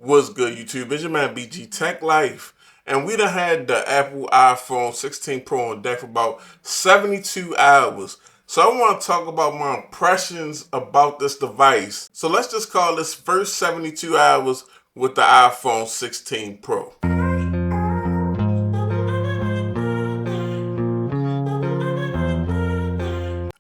What's good, YouTube? It's your man BG Tech Life, and we done had the Apple iPhone 16 Pro on deck for about 72 hours. So I want to talk about my impressions about this device. So let's just call this first 72 hours with the iPhone 16 Pro.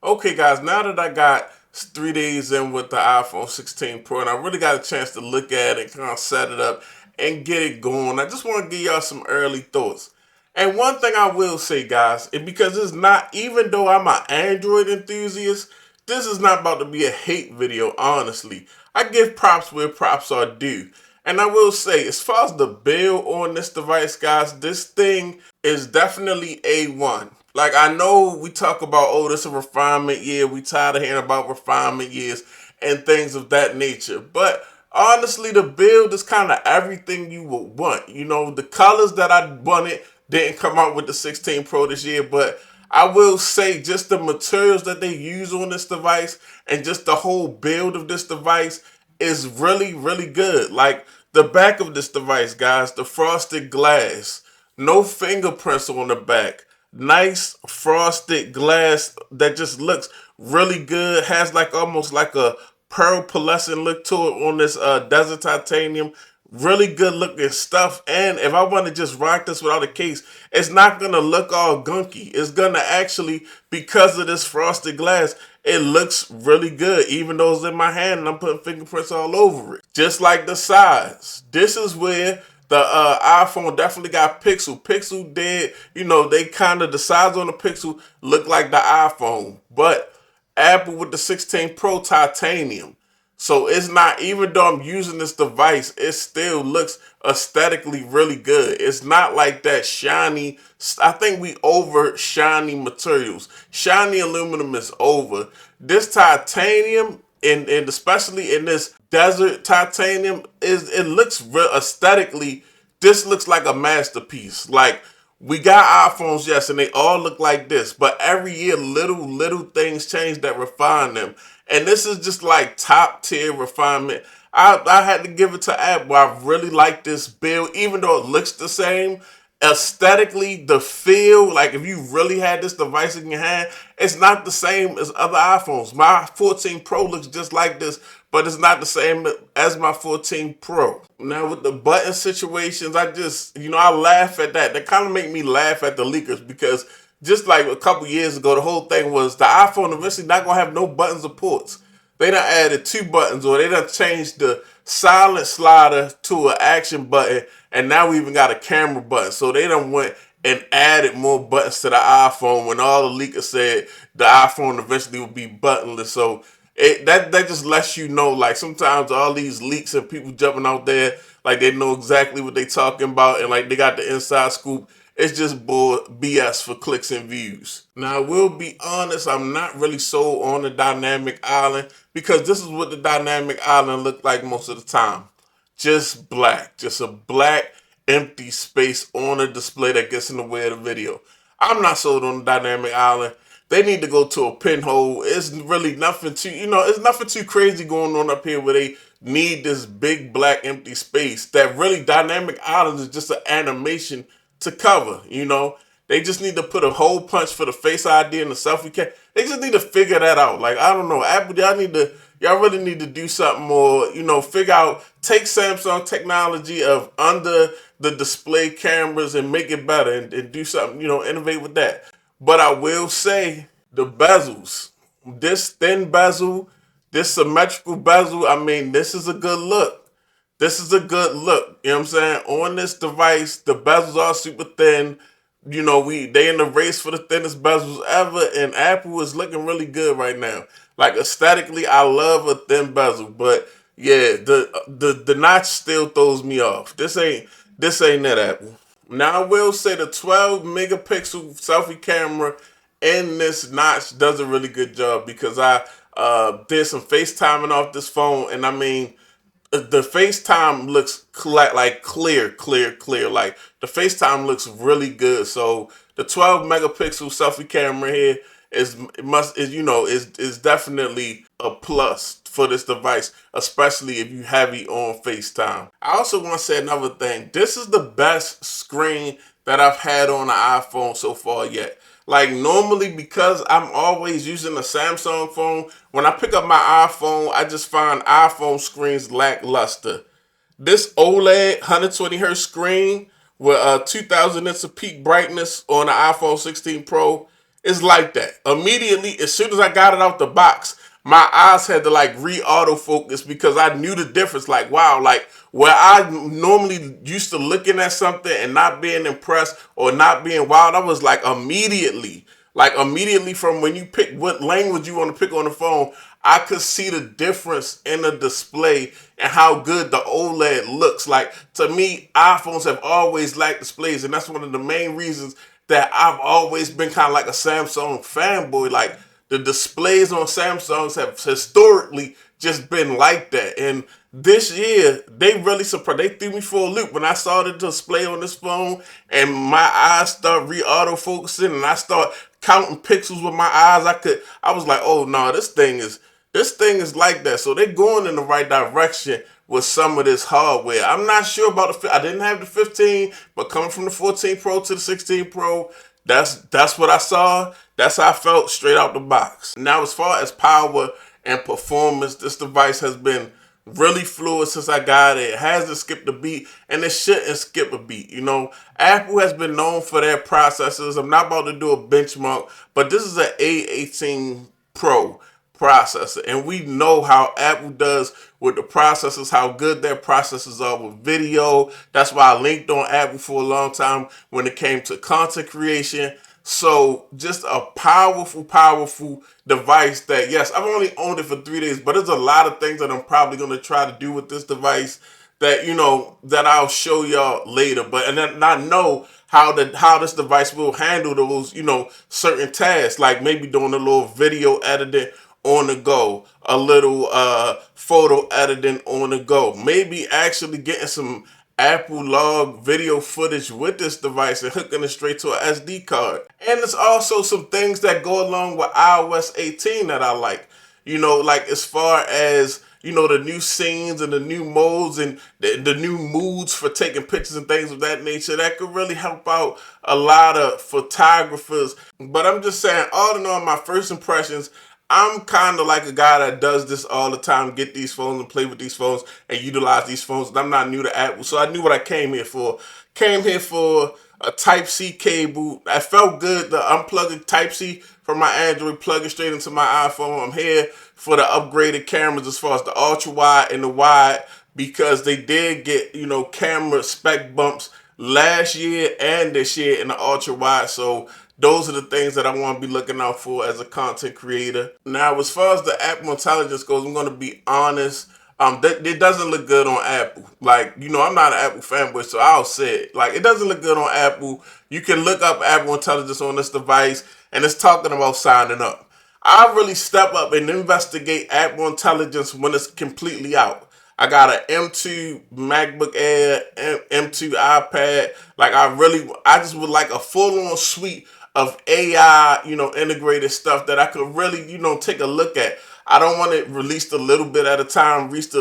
Okay, guys, now that I got 3 days in with the iPhone 16 Pro and I really got a chance to look at it, kind of set it up and get it going, I just want to give y'all some early thoughts. And one thing I will say, guys, is because it's not, even though I'm an Android enthusiast, this is not about to be a hate video, honestly. I give props where props are due. And I will say, as far as the build on this device, guys, this thing is definitely A1. Like, I know we talk about, oh, this is a refinement year. We tired of hearing about refinement years and things of that nature. But honestly, the build is kind of everything you would want. You know, the colors that I wanted didn't come out with the 16 Pro this year, but I will say just the materials that they use on this device and just the whole build of this device is really, really good. Like, the back of this device, guys, the frosted glass, no fingerprints on the back. Nice frosted glass that just looks really good. Has like almost like a pearl pearlescent look to it on this desert titanium. Really good looking stuff. And if I want to just rock this without a case, it's not going to look all gunky. It's going to actually, because of this frosted glass, it looks really good. Even though it's in my hand and I'm putting fingerprints all over it. Just like the size. This is where the iPhone definitely got Pixel. Pixel did, you know, they kind of, the size on the Pixel look like the iPhone. But Apple with the 16 Pro titanium. So it's not, even though I'm using this device, it still looks aesthetically really good. It's not like that shiny. I think we over shiny materials. Shiny aluminum is over. This titanium, and especially in this desert titanium, it looks real aesthetically. This looks like a masterpiece. Like, we got iPhones, yes, and they all look like this, but every year little things change that refine them. And this is just like top tier refinement. I had to give it to Apple. I really like this build, even though it looks the same. Aesthetically, the feel, like if you really had this device in your hand, it's not the same as other iPhones. My 14 Pro looks just like this, but it's not the same as my 14 Pro. Now with the button situations, I just, I laugh at that. That kind of make me laugh at the leakers, because just like a couple years ago, the whole thing was the iPhone eventually not going to have no buttons or ports. They done added 2 buttons, or they done changed the silent slider to an action button, and now we even got a camera button. So they done went and added more buttons to the iPhone when all the leakers said the iPhone eventually would be buttonless. So that just lets you know, like, sometimes all these leaks and people jumping out there, like they know exactly what they talking about, and like they got the inside scoop. It's just BS for clicks and views. Now, I will be honest, I'm not really sold on the dynamic island, because this is what the dynamic island looked like most of the time. Just black. Just a black, empty space on a display that gets in the way of the video. I'm not sold on the dynamic island. They need to go to a pinhole. It's really nothing too, it's nothing too crazy going on up here where they need this big, black, empty space. That really, dynamic island is just an animation to cover. They just need to put a hole punch for the Face ID and the selfie cam. They just need to figure that out. Like, I don't know, Apple, y'all really need to do something more, figure out, take Samsung technology of under the display cameras and make it better, and do something, innovate with that. But I will say, the bezels, this thin bezel, this symmetrical bezel, I mean, this is a good look. This is a good look, you know what I'm saying? On this device, the bezels are super thin. They in the race for the thinnest bezels ever, and Apple is looking really good right now. Like, aesthetically, I love a thin bezel, but yeah, the notch still throws me off. This ain't that Apple. Now, I will say the 12 megapixel selfie camera in this notch does a really good job, because I did some FaceTiming off this phone, and I mean, the FaceTime looks like clear. Like, the FaceTime looks really good. So the 12 megapixel selfie camera here is definitely a plus for this device, especially if you heavy on FaceTime. I also want to say another thing. This is the best screen that I've had on an iPhone so far yet. Like normally, because I'm always using a Samsung phone, when I pick up my iPhone, I just find iPhone screens lackluster. This OLED 120 hertz screen with 2000 nits of peak brightness on the iPhone 16 Pro is like that. Immediately, as soon as I got it out the box, my eyes had to like re-autofocus because I knew the difference. Like, wow, like where I normally used to looking at something and not being impressed or not being wild, I was like immediately from when you pick what language you want to pick on the phone, I could see the difference in the display and how good the OLED looks. Like to me, iPhones have always lacked displays, and that's one of the main reasons that I've always been kind of like a Samsung fanboy. Like the displays on Samsungs have historically just been like that. And this year, they really surprised. They threw me for a loop when I saw the display on this phone, and my eyes start re-auto focusing, and I start counting pixels with my eyes. I was like, oh no, this thing is like that. So they're going in the right direction with some of this hardware. I'm not sure about I didn't have the 15, but coming from the 14 Pro to the 16 Pro, that's what I saw. That's how I felt straight out the box. Now, as far as power and performance, this device has been really fluid since I got it. It hasn't skipped a beat, and it shouldn't skip a beat. Apple has been known for their processors. I'm not about to do a benchmark, but this is an A18 Pro processor, and we know how Apple does with the processors, how good their processors are with video. That's why I linked on Apple for a long time when it came to content creation. So just a powerful device that, yes, I've only owned it for 3 days, but there's a lot of things that I'm probably going to try to do with this device that I'll show y'all later. But and then I know how this device will handle those, certain tasks, like maybe doing a little video editing on the go, a little photo editing on the go, maybe actually getting some Apple log video footage with this device and hooking it straight to an SD card. And there's also some things that go along with iOS 18 that I like. Like as far as, the new scenes and the new modes and the new moods for taking pictures and things of that nature, that could really help out a lot of photographers. But I'm just saying, all in all, my first impressions, I'm kind of like a guy that does this all the time, get these phones and play with these phones and utilize these phones. And I'm not new to Apple, so I knew what I came here for. Came here for a Type-C cable. I felt good to unplug a Type-C from my Android, plug it straight into my iPhone. I'm here for the upgraded cameras as far as the ultra-wide and the wide, because they did get, camera spec bumps last year and this year in the ultra-wide. So those are the things that I want to be looking out for as a content creator. Now, as far as the Apple Intelligence goes, I'm going to be honest. It doesn't look good on Apple. Like, I'm not an Apple fanboy, so I'll say it. Like, it doesn't look good on Apple. You can look up Apple Intelligence on this device, and it's talking about signing up. I really step up and investigate Apple Intelligence when it's completely out. I got an M2 MacBook Air, M2 iPad. Like, I just would like a full-on suite of AI, integrated stuff that I could really, take a look at. I don't want it released a little bit at a time, released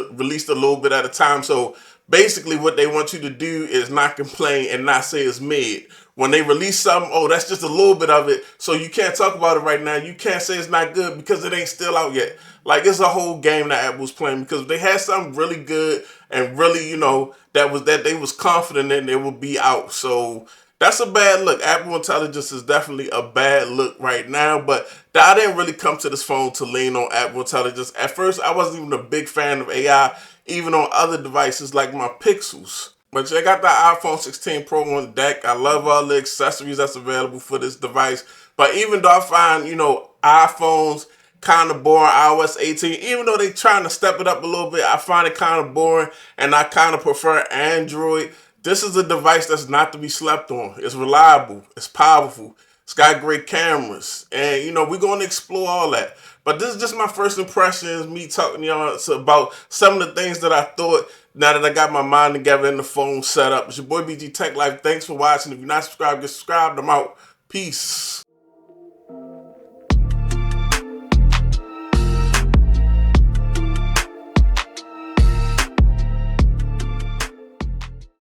a little bit at a time. So basically what they want you to do is not complain and not say it's mid. When they release something, oh, that's just a little bit of it, so you can't talk about it right now. You can't say it's not good because it ain't still out yet. Like, it's a whole game that Apple's playing, because if they had something really good and really, that they was confident in, it would be out. So that's a bad look. Apple Intelligence is definitely a bad look right now, but I didn't really come to this phone to lean on Apple Intelligence. At first, I wasn't even a big fan of AI, even on other devices like my Pixels. But check out the iPhone 16 Pro on deck. I love all the accessories that's available for this device. But even though I find, iPhones kind of boring, iOS 18, even though they're trying to step it up a little bit, I find it kind of boring, and I kind of prefer Android. This is a device that's not to be slept on. It's reliable. It's powerful. It's got great cameras. And, we're going to explore all that. But this is just my first impressions, me talking to y'all about some of the things that I thought now that I got my mind together and the phone set up. It's your boy BG Tech Life. Thanks for watching. If you're not subscribed, get subscribed. I'm out. Peace.